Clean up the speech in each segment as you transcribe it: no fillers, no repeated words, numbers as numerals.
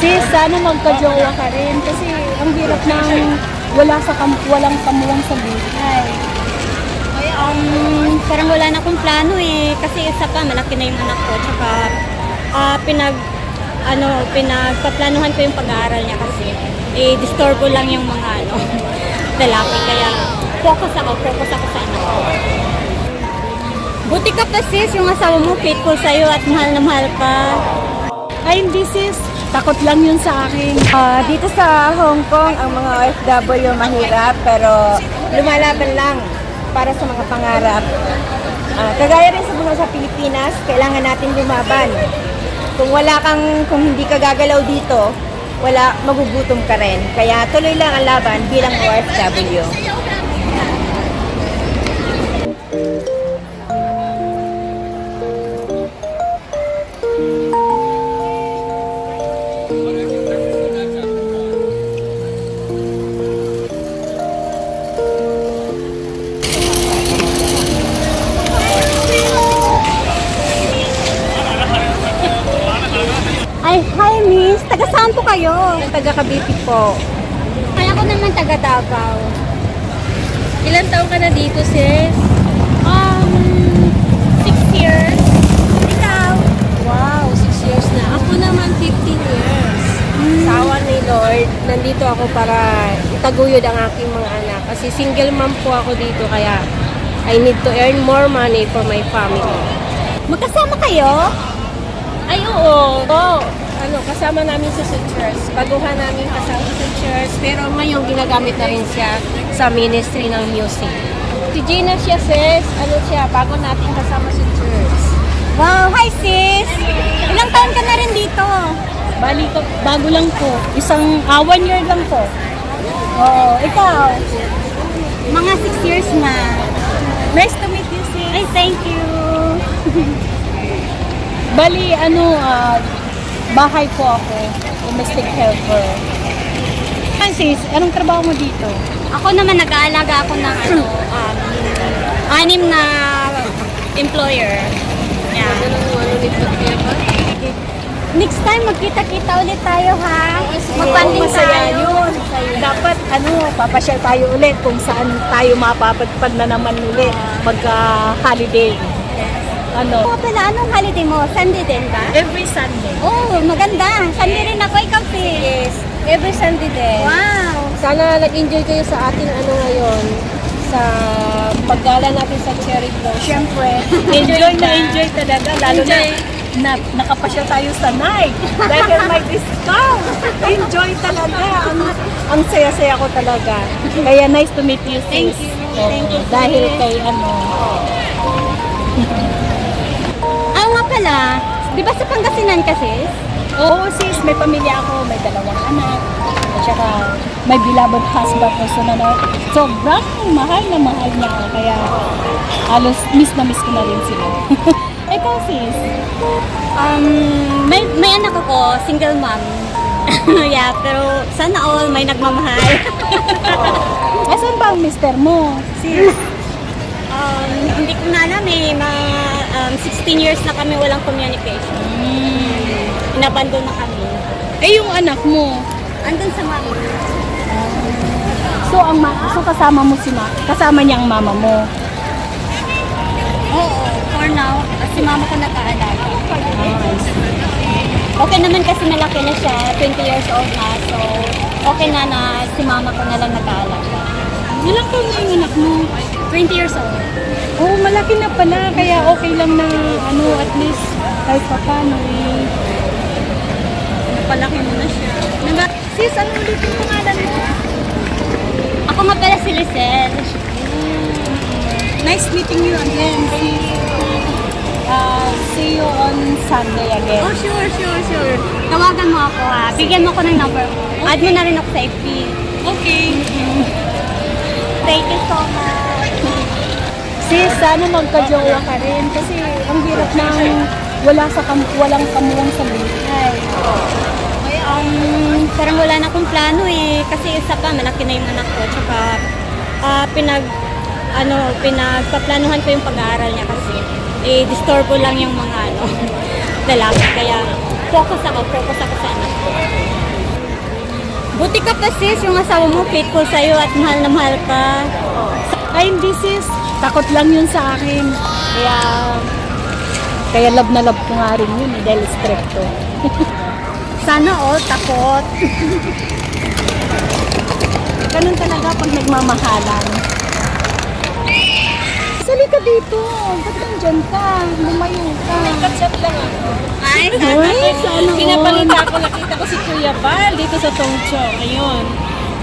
Sis, sana magka-jowa ka rin kasi ang hirap ng walang kamuwang sa buhay. Parang wala na akong plano eh. Kasi isa pa, malaki na yung anak ko. Tsaka, pinagpaplanuhan ko yung pag-aaral niya kasi disturbo lang yung mga lalaki. Kaya, focus ako sa anak ko. Buti ka pa sis, yung asawa mo faithful sa'yo at mahal na mahal ka. Ay, hindi sis. Takot lang yun sa akin. Dito sa Hong Kong, ang mga OFW mahirap pero lumalaban lang para sa mga pangarap. Kagaya rin sa mga sa Pilipinas, kailangan natin lumaban. Kung hindi ka gagalaw dito, magugutom ka rin. Kaya tuloy lang ang laban bilang OFW. Ay, hi miss. Taga saan po kayo? Taga Cavite po. Ay, ako naman taga Davao. Ilan taon ka na dito, sis? 6 years. Ikaw? Wow, 6 years na. Ako naman 15 years. Sa awa ni Lord, nandito ako para itaguyod ang aking mga anak. Kasi single mom po ako dito, kaya I need to earn more money for my family. Magkasama kayo? Ay, oo. Kasama namin sa sutures. Baguhan namin kasama sa sutures. Pero ngayon, ginagamit na rin siya sa ministry ng music. Si Gina siya, sis. Bago natin kasama sa sutures. Wow, hi sis! Ilang taon ka na rin dito? Bali, bago lang po. 1 year lang po. Oo, ikaw? Mga 6 years na. Nice to meet you, sis. Ay, thank you. Bali, bahay po ako. Domestic helper. Sis, anong trabaho mo dito? Ako naman nag-aalaga ako ng 6 na employer. Yeah. Next time magkita-kita ulit tayo ha. Magpanding Masaya tayo. yun. Dapat, papasyal tayo ulit kung saan tayo mapapadpad na naman ulit magka-holiday. Oo pala, anong holiday mo? Sunday din ba? Every Sunday. Oh, maganda. Sunday rin ako, ikaw sis. Yes, every Sunday din. Wow. Sana nag-enjoy kayo sa ating ngayon, sa paggala natin sa Cherry Blossom. Siyempre, enjoy talaga. Lalo na nakapasyal tayo sa night. Dahil may discount. Enjoy talaga. Ang saya-saya ko talaga. Kaya nice to meet you, sis. Thank you. Oo, Thank you, dahil sis. kay Nga pala, di ba sa Pangasinan ka sis? Oo, sis, may pamilya ako, may 2 anak. At saka may beloved husband also na sobrang mahal na mahal niya ako. Kaya halos miss na miss ko na rin sila. Ikaw, sis? May anak ako, single mom. Yeah, pero sana all may nagmamahal. Asan ba ang mister mo? Sis? Hindi ko na alam eh, 16 years na kami walang communication. Inabandon na kami. Eh, yung anak mo? Andun sa mama. So kasama niya ang mama mo? Oo, for now, si mama ko nag-aalaga. Okay naman kasi malaki na siya, 20 years old na. So, okay na si mama ko na lang nag-aalaga. Ilang taon na yung anak mo? 20 years old. Oo, malaki na pala. Kaya okay lang na at least kahit pa paano Napalaki mo na siya. Sis, ano ulit yung pangalan mo? Ako nga pala si Lisel. Nice meeting you again. See you on Sunday again. Oh, sure. Tawagan mo ako ha. Bigyan mo ako ng number mo. Add mo na rin ako sa FB. Okay. Thank you so much. Sis, sana magka-jowa ka rin kasi ang hirap ng walang kamuwang sa buhay. Parang wala na akong plano eh. Kasi isa pa, malaki na yung anak ko. Tsaka, pinagpaplanuhan ko yung pag-aaral niya kasi disturbo lang yung mga lalaki. Kaya, focus ako sa anak ko. Mabuti ka pa sis, yung asawa mo faithful sa'yo at mahal na mahal ka. Ay, hindi sis. Takot lang yun sa akin. Kaya love na love ko nga rin yun dahil stricto. Sana all takot. Ganun talaga pag nagmamahalan. Sali ka dito. Ba't nandyan ka? Lumayo ka. Nagkat-chat lang ako. Ay, Sana Pinabalita ko, nakita ko si Kuya Bal dito sa Tongcho. Ayun.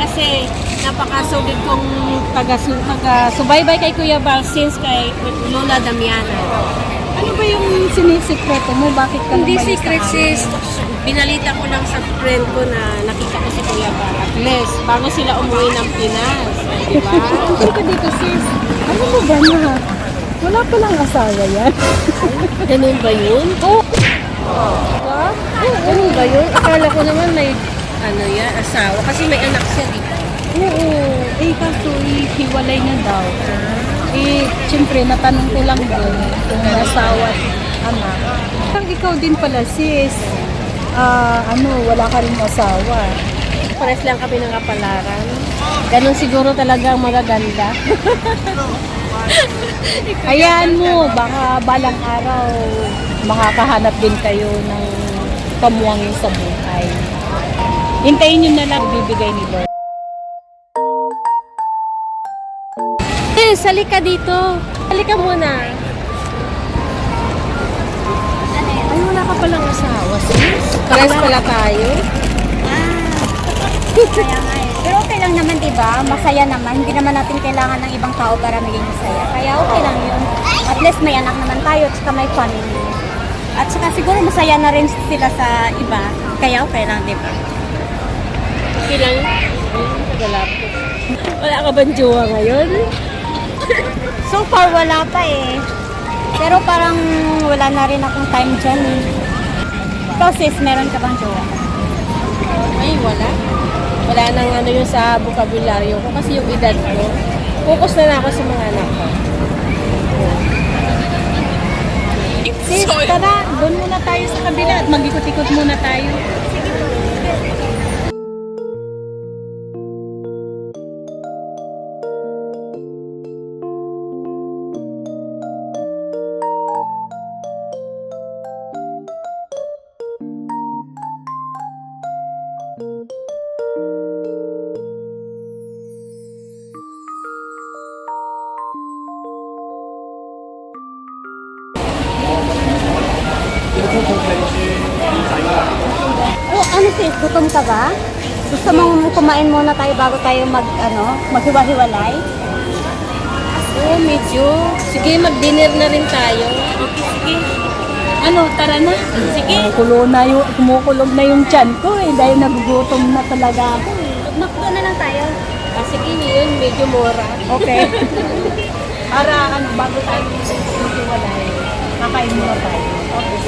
Kasi napakasugid kong taga-subaybay kay Kuya Bal since kay Lola Damiana. Ano ba yung sinisikreto mo? Bakit ka Hindi lumayo secret sa amin? sis. Binalita ko lang sa friend ko na nakita ko si Kuya Bal. At least, bago sila umuwi ng Pinas. Di ba? Sali ka dito sis. Ano mo ba na? Wala palang asawa yan. Ganun ba yun? Oh, Ganun ba yun? Akala ko naman may asawa. Kasi may anak siya dito. oo. Eh, kaso hiwalay na daw. Eh, siyempre, natanong ko lang doon kung may asawa at anak. Parang ikaw din pala, sis. Wala ka rin asawa. Pares lang kami ng kapalaran. Ganun siguro talaga ang magaganda. Hayaan mo, baka balang araw makakahanap din kayo ng kamuwangin sa buhay. Hintayin nyo na lang bibigay ni Lord. Sali ka dito. Sali ka muna. Ay, wala ka palang asawa, sis. Pares pala tayo. Kaya nga eh. Pero okay lang naman, di ba? Masaya naman. Hindi naman natin kailangan ng ibang tao para maging masaya. Kaya okay lang yun. At least may anak naman tayo at saka may family. At saka siguro masaya na rin sila sa iba. Kaya okay lang, di ba? Okay lang. Ayun, tagalap ko. Wala ka bang jowa ngayon? So far, wala pa eh. Pero parang wala na rin akong time dyan eh. Ikaw sis, meron ka bang jowa? Ay, wala. Wala nang yun sa bokabularyo ko kasi yung edad ko. Focus na ako sa mga anak ko. Sis, tara, doon muna tayo sa kabila at mag-ikot-ikot muna tayo. Oh, ano sis, gutom ka ba? Gusto mong kumain muna tayo bago tayo maghiwa-hiwalay? Oo, medyo. Sige, mag-dinner na rin tayo. Okay, sige. Ano, tara na. Sige. Kumukulog na yung tiyan ko eh, dahil nagugutom na talaga ako. Makto na lang tayo. Sige, yun, medyo mura. Okay. Para bago tayo maghiwalay, kakain muna tayo. Okay.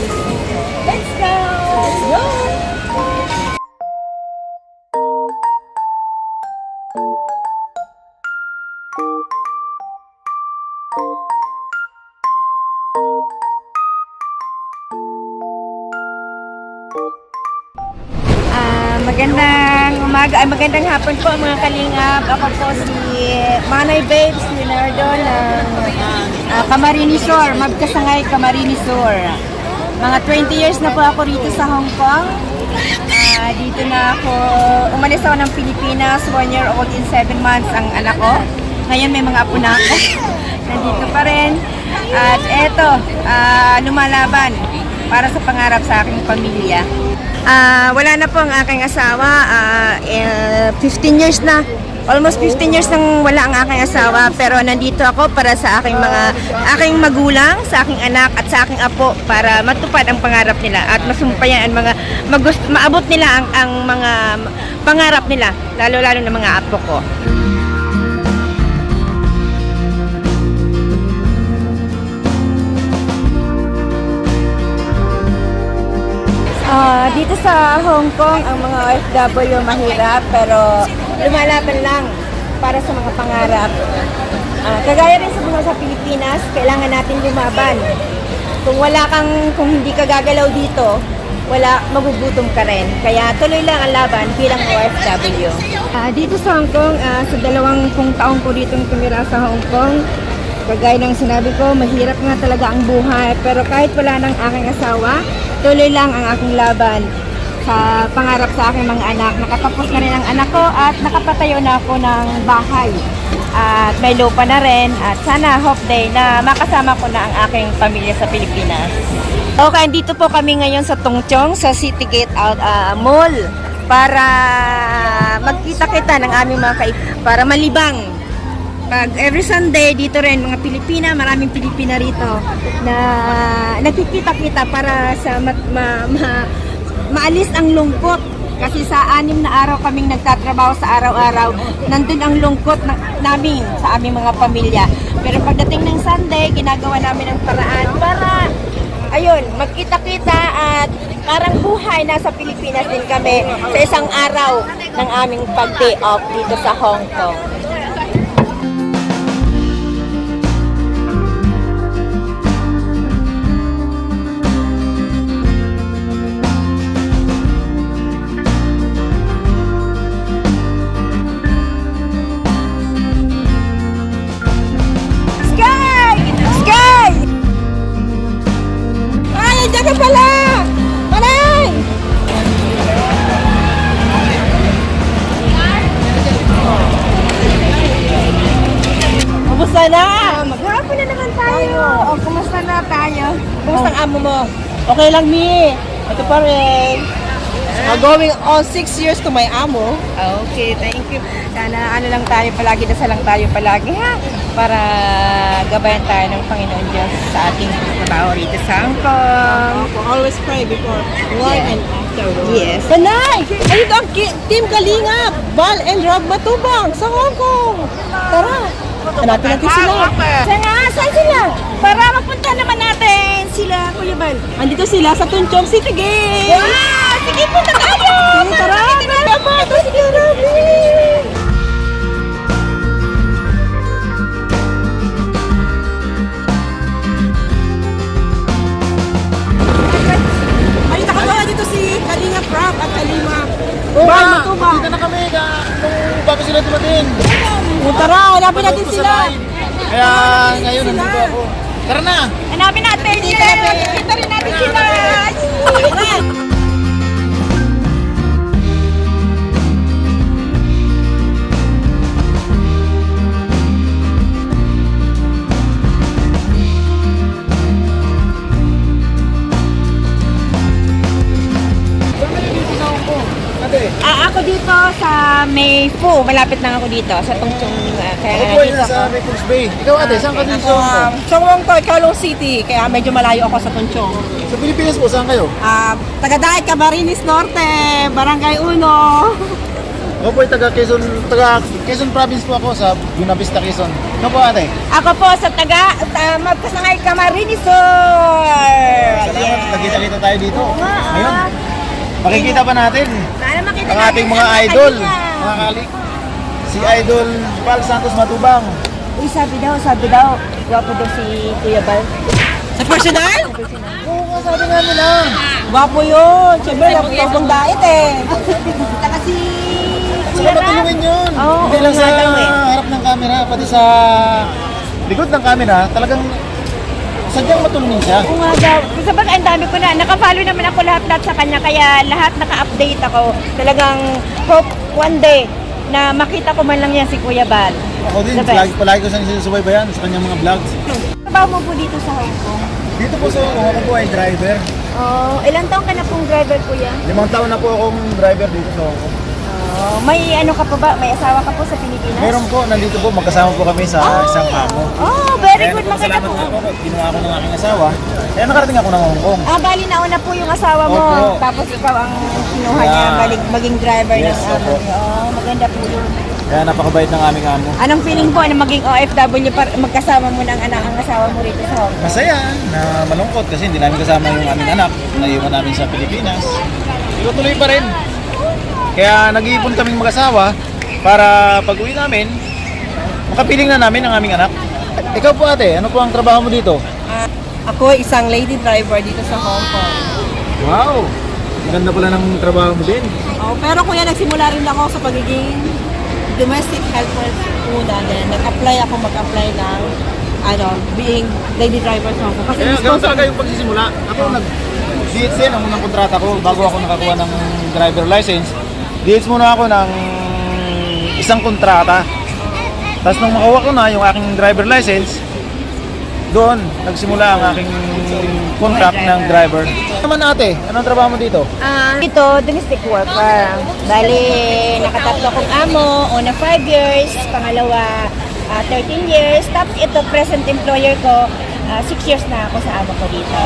Let's go! Let's go! Magandang hapon po mga kalingap. Ako po si Manay Babes Leonardo ng Camarines Sur, Magkasangay Camarines Sur. Mga 20 years na po ako rito sa Hong Kong. Dito na ako, umalis ako ng Pilipinas, 1 year old in 7 months ang anak ko. Ngayon may mga apo na ako. Nandito pa rin. At eto, lumalaban para sa pangarap sa aking pamilya. Wala na po ang aking asawa. 15 years na. Almost 15 years nang wala ang aking asawa. Pero nandito ako para sa aking magulang, sa aking anak at sa aking apo para matupad ang pangarap nila at masumpayan ang maabot nila ang mga pangarap nila, lalo-lalo ng mga apo ko. Dito sa Hong Kong, ang mga OFW mahirap pero lumalaban lang para sa mga pangarap. Kagaya rin sa mga sa Pilipinas, kailangan natin lumaban. Kung hindi ka gagalaw dito, wala, magugutom ka rin. Kaya tuloy lang ang laban bilang OFW. Dito sa Hong Kong, sa 20 taong ko ditong tumira sa Hong Kong, kagaya ng sinabi ko, mahirap nga talaga ang buhay. Pero kahit wala ng aking asawa, tuloy lang ang aking laban sa pangarap sa aking mga anak. Nakatapos na rin ang anak ko at nakapatayo na ako ng bahay. At may lupa na rin at sana hope day na makasama ko na ang aking pamilya sa Pilipinas. Okay, dito po kami ngayon sa Tongchong, sa City Gate Out Mall para magkita-kita ng aming mga para malibang. Pag every Sunday dito rin mga Pilipina, maraming Pilipina rito na nakikita-kita para sa maalis ang lungkot. Kasi sa 6 na araw kaming nagtatrabaho sa araw-araw, nandun ang lungkot namin sa aming mga pamilya. Pero pagdating ng Sunday, ginagawa namin ang paraan para, ayun, magkita-kita at parang buhay nasa Pilipinas din kami sa isang araw ng aming pag-day off dito sa Hong Kong. Diyan ka pala! Panay! Kumusta na? Maghapon na naman tayo. O, kumusta na tayo? Kumusta ang amo mo? Okay lang, Mi. Ito pa rin. Going on 6 years to my amo. Okay, thank you. Sana ano lang tayo palagi, dasal lang tayo palagi ha. Para gabayan tayo ng Panginoon Diyos sa ating trabaho rito sa Hong Kong. Always pray before work and after work. Yes. Panay! Ayun ang Team Kalingap, Val and Rob Matubang sa Hong Kong. Tara! Hanapin natin sila. Saan sila? Para mapunta naman natin sila, Kuya Bal. Andito sila sa Tunchong City Gate. Wow! Sige, punta tayo! Tara! Sige, Robby! Ay, nakagawa dito si Kalingap Rob at Kalingap Oo Val nga, Matubang. dito na kami nung bago sila dumating. Tara, hanapin natin sila. Kaya ngayon nandito ako. Tara na! Hanapin natin sila! Kita rin natin sila! Ako dito sa May Po, malapit lang ako dito sa Tongchong. Ako po yun sa Naples Bay. Ikaw ate, saan ka dito? Chongwon to, Kowloon City, kaya medyo malayo ako sa Tunchong. Sa Pilipinas po, saan kayo? Taga-Daet, Camarines Norte, Barangay Uno. Ako po ay taga Quezon Province po ako sa Buena Vista, Quezon. Ikaw po ate? Ako po sa Magpasangay Camarines Sur! Salamat, nagkita-kita tayo dito. nga, Ngayon, makikita pa natin Sana makita ang natin ating mga ang idol. kanila. Mga kalik. Si Idol Val Santos Matubang. Uy, sabi daw, gwapo daw si Kuya Bal. Sa personal? Oo nga, sabi nga nila. Gwapo yun. Siyempre, napagpagpang diet eh. Saka si Saka matulungin yun. Oo, Hindi lang oo sa nga daw eh. harap ng camera, pati sa likod ng camera, talagang sadyang matulungin siya. Oo nga daw. Kasi baga, ang dami ko na. Naka-follow naman ako lahat sa kanya. Kaya lahat naka-update ako. Talagang hope one day na makita ko man lang yan si Kuya Bal. Ako din, The best. palagi ko siyang sinusubaybayan sa kanyang mga vlogs. Trabaho mo po dito sa Hong Kong? Dito po sa ako po ay driver. Oh, ilang taon ka na pong driver, Kuya? 5 taon na po akong driver dito sa Hong Kong. Oh, may ano ka pa ba? May asawa ka po sa Pilipinas? Meron po, nandito po, magkasama po kami sa isang amo. Oh, very Kaya good. Maganda salamat po. nga po, ginawa ko ng aking asawa. Kaya nakarating ako ng Hong Kong. Bali nauna po yung asawa mo. Opo. Tapos ikaw ang kinuha Yeah. niya maging driver Yes, ng amo opo. niya. Oh, maganda po yun. Kaya napakabait ng aming amo. Anong feeling po na maging OFW magkasama mo ng anak ang asawa mo rito sa Hong Kong? Masaya na malungkot kasi hindi namin kasama yung aming anak. Naiwan namin sa Pilipinas. Tuloy pa rin. Kaya nag-iipon kaming mag-asawa para pag-uwi namin, makapiling na namin ang aming anak. Ikaw po ate, ano po ang trabaho mo dito? Ako isang lady driver dito sa Hong Kong. Wow! Ganda pala ng trabaho mo din. Oh, pero kuya, nagsimula rin ako sa pagiging domestic helper muna. Then, mag-apply ng being lady driver sa ako. Kasi Kaya gusto ganun ko talaga yung pagsisimula. Ako DH din ang unang kontrata ko bago ako nakakuha ng driver license. DH muna ako ng isang kontrata. Tapos nung makuha ko na yung aking driver license, doon nagsimula ang aking contract ng driver. Naman ate, anong trabaho mo dito? Ito, domestic worker. Bali, nakatatlo akong amo, una 5 years, pangalawa 13 years, tapos ito, present employer ko, 6 years na ako sa amo ko dito.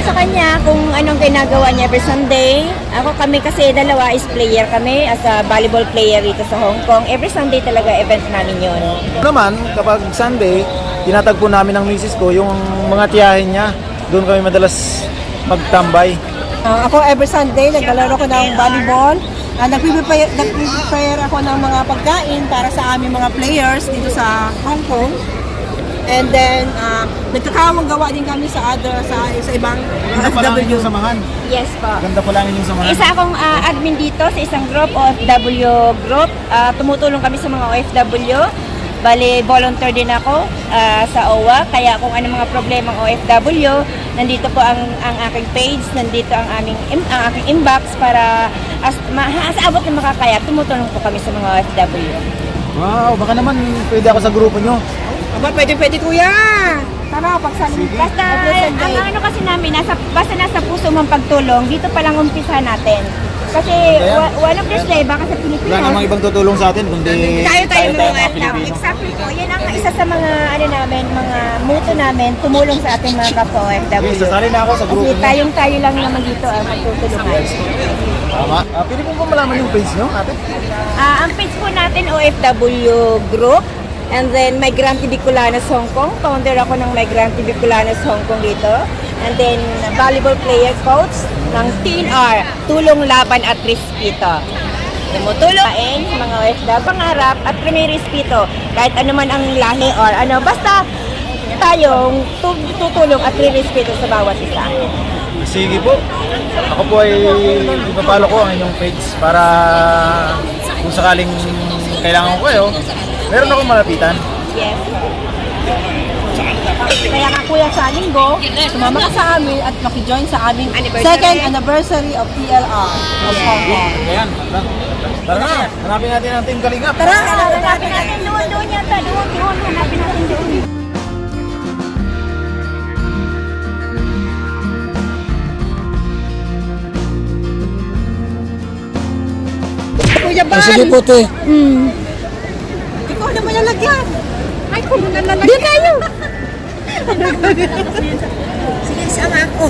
Sa kanya, kung anong ginagawa niya every Sunday, kami kasi dalawa is player kami as a volleyball player dito sa Hong Kong. Every Sunday talaga event namin yun. Naman, kapag Sunday, tinatagpo namin ng misis ko yung mga tiyahin niya. Doon kami madalas magtambay. ako every Sunday, naglalaro ko ng volleyball. Nag-prepare ako ng mga pagkain para sa aming mga players dito sa Hong Kong. And then, nagkakawang gawa din kami sa ibang Ganda pala ang inyong samahan. Yes po. Ganda pala ang inyong samahan. Isa akong admin dito sa isang group, OFW group. Tumutulong kami sa mga OFW. Bali, volunteer din ako sa OWA. Kaya kung ano mga problema ng OFW, nandito po ang aking page, nandito ang aking inbox para sa abot ng makakaya, tumutulong po kami sa mga OFW. Wow, baka naman pwede ako sa grupo nyo. Aba, pwede kuya! Tara, pagsalim. Basta, ang ano kasi namin, basta nasa puso mong pagtulong, dito pa lang umpisa natin. Kasi one of these day, baka sa Pilipinas, Wala namang ibang tutulong sa atin, kundi tayo mga mga Pilipino. Exactly po. Yan ang isa sa mga mga muto namin, tumulong sa ating mga kapwa OFW. Okay, sasali na ako sa grupo Kasi nyo. tayo lang naman dito ang magtutulungan. Tama. Pwede po ba malaman yung page nyo, ate? Ang page po natin, OFW Group. And then, Migrante Bicolanos Hong Kong. Founder ako ng Migrante Bicolanos Hong Kong dito. And then, volleyball player coach ng TNR, Tulong Laban at Respeto. Tumutulong sa mga OFW pangarap at may respeto. Kahit ano man ang lahi or basta tayong tutulong at respeto sa bawat isa. Sige po. Ako po ay ipapalo ko ang inyong page para kung sakaling kailangan ko kayo, meron akong malapitan. Yes. Kaya nga kuya sa linggo, sumama ka sa amin at makijoin sa aming second anniversary of TLR of Hong Kong. Ayan. Tara na. Hanapin natin ang Team Kalingap. Tara, hanapin natin doon yata. Doon, hanapin natin doon. Kuya Bal! Sige po, te. Ikaw na malalagyan! Ay, kung nalalagyan! Doon tayo! Sige, sama ako.